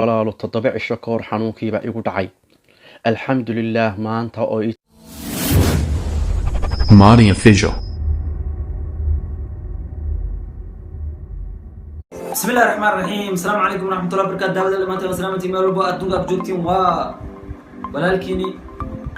walaalo 7 cisho ka hor xanuunkiiba igu dhacay alxamdulillaah maanta oo Madi Official. بسم الله الرحمن الرحيم. السلام عليكم ورحمة الله وبركاته. دعوة للأمانة وسلامة ميول بو أدوغا بجوكتين ولكني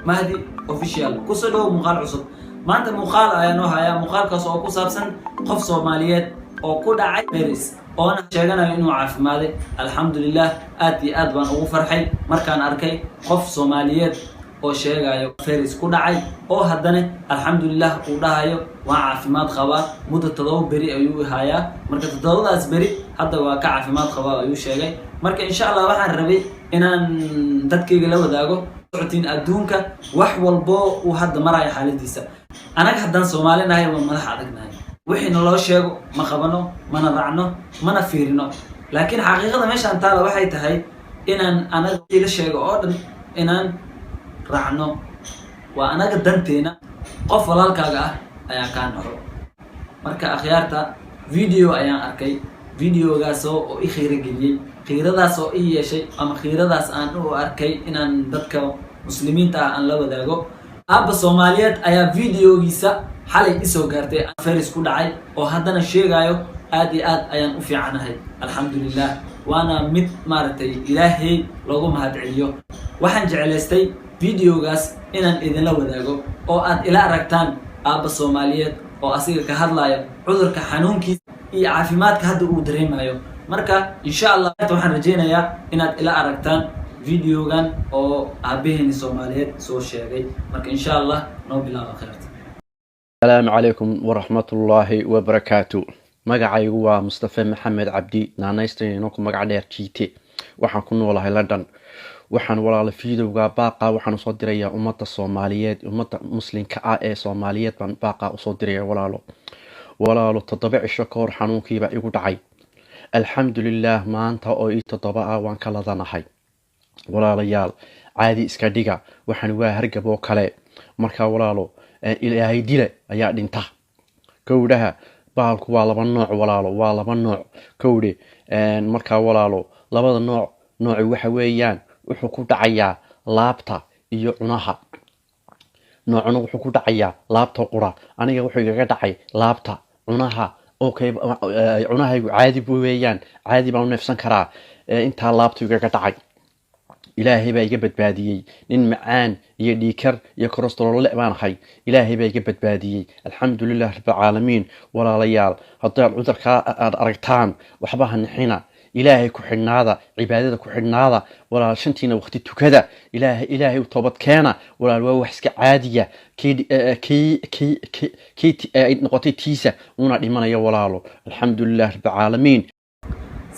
مهدي أوفيشيال كسدو مقال عصب ما أنت مقال أيانو هيا مقال كسو أكو سابسن قف صوماليات أو كودا عاي بيريس أنا شايغانا إنو عاف مادي الحمد لله آد بان أغو فرحي مركان أركي قف صوماليات oo sheegayo Faris ku dhacay oo haddana alxamdulillah uu dhahayo waa caafimaad qaba muddo 7 bari ayuu hayaa marka 7daas bari hadda waa ka caafimaad qaba ayuu sheegay marka insha Allah waxaan rabay inaan dadkayga la wadaago socotiin adduunka wax walbo uu hadda marayo xaaladiisa anaga haddaan Soomaalinahay waa madax adagnahay wixii noo sheego ma qabano mana raacno mana fiirino laakiin xaqiiqada meeshaan taala waxay tahay inaan anaga ila sheego oo dhan inaan raacno waa anaga danteena qof walaalkaaga ah ayaa ka naxo marka akhyaarta video ayaan arkay videogaas oo i xiirgeliyay xiiradaas oo i yeeshay ama xiiradaas aan u arkay inaan dadka muslimiinta aan la wadaago aaba Soomaaliyeed ayaa videogiisa xalay isoo gaartay Faris ku dhacay oo haddana sheegayo aad iyo aad ayaan u fiicanahay alxamdulillah waana mid maartay ilaahay lagu mahadceliyo waxaan jecelaystay videogaas inaan idinla wadaago oo aad ila aragtaan aaba Soomaaliyeed oo asiga ka hadlayo cudurka xanuunkiisa iyo caafimaadka hadda uu dareemayo marka insha Allah waxaan rajeynayaa inaad ila aragtaan videogan oo aabaheen Soomaaliyeed soo sheegay marka insha Allah noo bilaabo khayraad السلام عليكم ورحمة الله وبركاته magacaygu waa Mustafa Maxamed Cabdi naanaystayno ku magac dheer jiite waxaan ku noolahay London waxaan walaalo fiidowga baaqa waxaan soo dirayaa ummadda Soomaaliyeed ummadda muslimka ah ee Soomaaliyeed baan baaqa u soo dirayaa walaalo 7 cisho ka hor xanuunkiiba igu dhacay alxamdulillaah maanta oo 7 ah waan kala danahay walaalayaal caadi iska dhiga waxaan waa hargab oo kale marka walaalo ilaahay dile ayaa dhinta gowdhaha baalku waa laba nooc walaalo waa laba nooc kowde marka walaalo labada nooc waxa weeyaan wuxuu ku dhacayaa laabta iyo cunaha noocna wuxuu ku dhacayaa laabta qura aniga wuxuu iga dhacay laabta cunaha okay cunahaygu caadi buu weeyaan caadi baan u neefsan karaa inta laabtu iga dhacay ilaahay baa iga badbaadiyay nin macaan iyo dhiikar iyo cholesterol baan ahay ilaahay baa iga badbaadiyay alxamdulillah rabbil caalamiin walaalayaal haddii cudurka aad aragtaan waxba hanixina ilaahay ku xidhnaada cibaadada ku xidhnaada walaal shantiina waqti tukada ilaahay toobad keena walaal waa wax iska caadiya ay noqotay tiisa una dhimanayo walaalo alxamdulillah rabbil caalamiin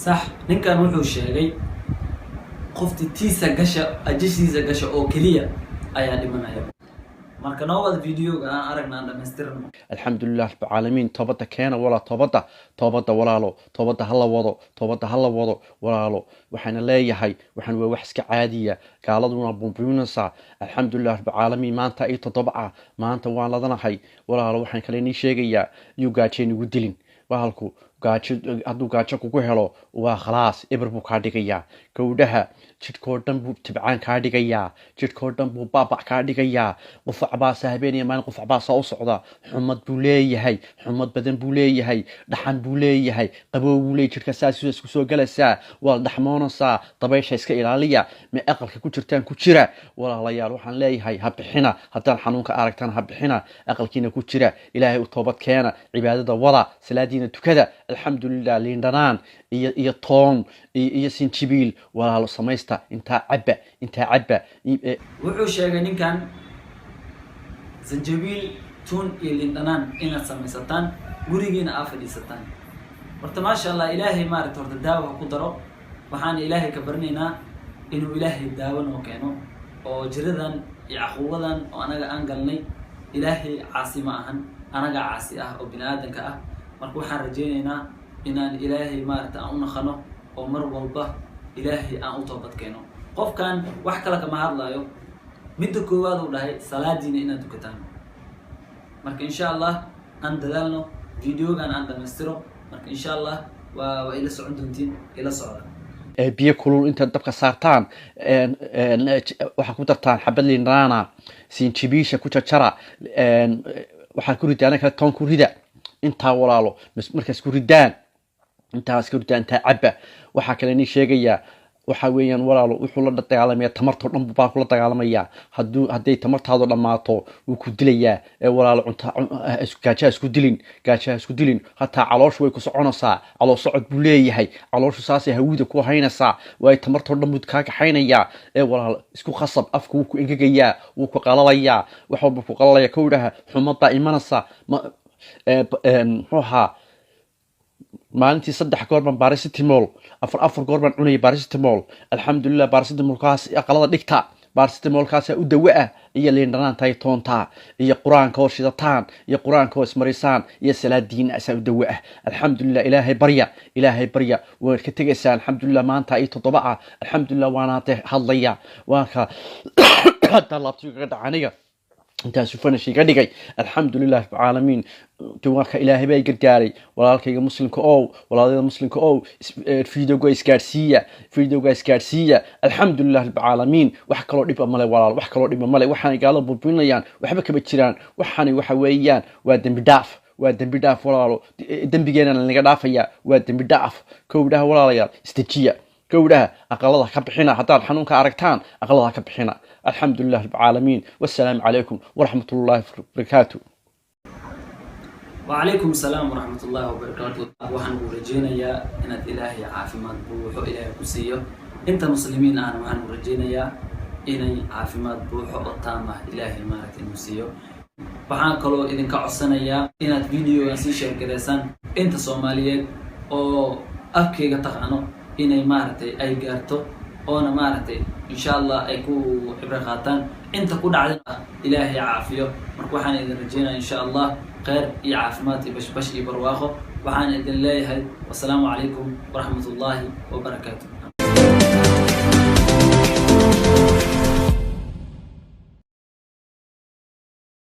صح ninkan wuxuu sheegay qofti tiisa gasha ajishiisa gasha oo kaliya ayaa dhimanaya marka noowad videoga aan aragnaa dhameystirno alxamdulillah rabbil caalamiin toobada keena wala toobada walaalo toobada hala wado walaalo waxaan leeyahay waxaan waa wax iska caadiya gaaladuna buubuunaysa alxamdulillah rabbil caalamiin maanta ay 7 maanta waan ladanahay walaalo waxaan kale ni sheegayaa yu gaajeen ugu dilin bahalku gaajo hadduu gaajo kugu helo waa khalaas eber buu kaa dhigayaa gowdhaha jidhkoo dhan buu tibcaan kaa dhigayaa jidhkoo dhan buu baabac kaa dhigayaa qufac baa habeenaya maalin qufac baa soo socda xumad buu leeyahay xumad badan buu leeyahay dhaxan buu leeyahay qabow buu leeyahay jidhka saas isku soo galaysaa waa dhaxmoonaysaa dabaysha iska ilaaliya ma aqalka ku jirtaan ku jira walaalayaal waxaan leeyahay ha bixina haddaan xanuunka aragtaan ha bixina aqalkiina ku jira ilaahay u toobad keena cibaadada wada salaadiina tukada alxamdulillah liindhanaan iyo toon iyo sinjibiil walaalo samaysta intaa cabba wuxuu sheegay ninkan sinjibiil toon iyo liindhanaan inaad samaysataan gurigiina aad fadhiisataan horta maasha Allah ilaahay maaragtay horta daawo ku daro waxaan ilaahay ka barnaynaa inuu ilaahay daawo noo keeno oo jiradan iyo aquwadan oo anaga aan galnay ilaahay caasi ma ahan anaga caasi ah oo bini'aadanka ah marka waxaan rajeynaynaa inaan ilaahay maaragtay aan u naqano oo mar walba ilaahay aan u toobad keeno qofkan wax kale kama hadlayo midda koowaad uu dhahay salaadiina inaad tukataan marka insha Allah aan dadaalno videogan aan dhameystiro marka insha Allah waa ila socon doontiin ila socda biyo kulul inta dabka saartaan waxa ku dartaan xabad liin dhanaana sinjibiisha ku jarjara waxa ku ridaan kala toon ku rida inta walaalo markaas ku ridaan intaas ku ridaan ta cabba waxa kale ni sheegaya waxa weeyaan walaalo wuxuu la dagaalamaya tamarto dhan baa kula dagaalamaya haday tamartaado dhamaato uu ku dilayaa walaalo cunta gaaja isku dilin hatta caloosh way ku soconaysaa caloosh socod buu leeyahay caloosh saasay hawida ku haynaysaa way tamarto dhan mid ka kaxaynaya walaalo isku khasab afku uu ku engagayaa uu ku qalalaya wax walba ku qalalaya kowdaha xumada imanaysa ruuxa maalintii 3 goor baan paracetamol 4 goor baan cunay paracetamol alxamdulillah paracetamol kaas aqalada dhigta paracetamol kaas u dawo ah iyo liin dhanaan tay toonta iyo quraanka oo shidataan iyo quraanka oo ismarisaan iyo salaadiin asaa u dawo ah alxamdulillah ilaahay barya waa ka tagaysaa alxamdulillah maanta ay 7 ah alxamdulillah waana hadlaya waa ka hada laabtiga dhacaniga inta sufana shiga dhigay alxamdulillah rabbil alamin tuwaaka ilaahay bay gargaaray walaalkayga muslimka oo walaalada muslimka oo fiidowga iskaarsiya alxamdulillah rabbil alamin wax kale dhib ma leh walaal wax kale dhib ma leh waxaan gaalo burbinayaan waxba kaba jiraan waxani waxa weeyaan waa dambi dhaaf walaalo dambigeena laga dhaafaya waa dambi dhaaf kowdaha walaalayaal istajiya كودها أقلها كبحنا حتى الحنون كأركتان أقلها كبحنا الحمد لله رب العالمين والسلام عليكم ورحمة الله وبركاته. وعليكم السلام ورحمة الله وبركاته. وحن ورجينا يا إن الإلهي عافي ما تبوح إلهي كسيه أنت مسلمين أنا وحن ورجينا يا إن عافي ما تبوح الطامة إلهي مارك المسيه. وحن قالوا إذا كعصنا يا إن الفيديو ينسيش كذا أنت صومالية أو أبكي قطعنه inay maartay ay gaarto oo maartay insha Allah ay ku cibra qaataan inta ku dhacday ilaahay caafiyo marka waxaan idin rajeenaa insha Allah khayr iyo caafimaad iyo bash iyo barwaaqo waxaan idin leeyahay wassalaamu calaykum wa rahmatullahi wa barakaatuh.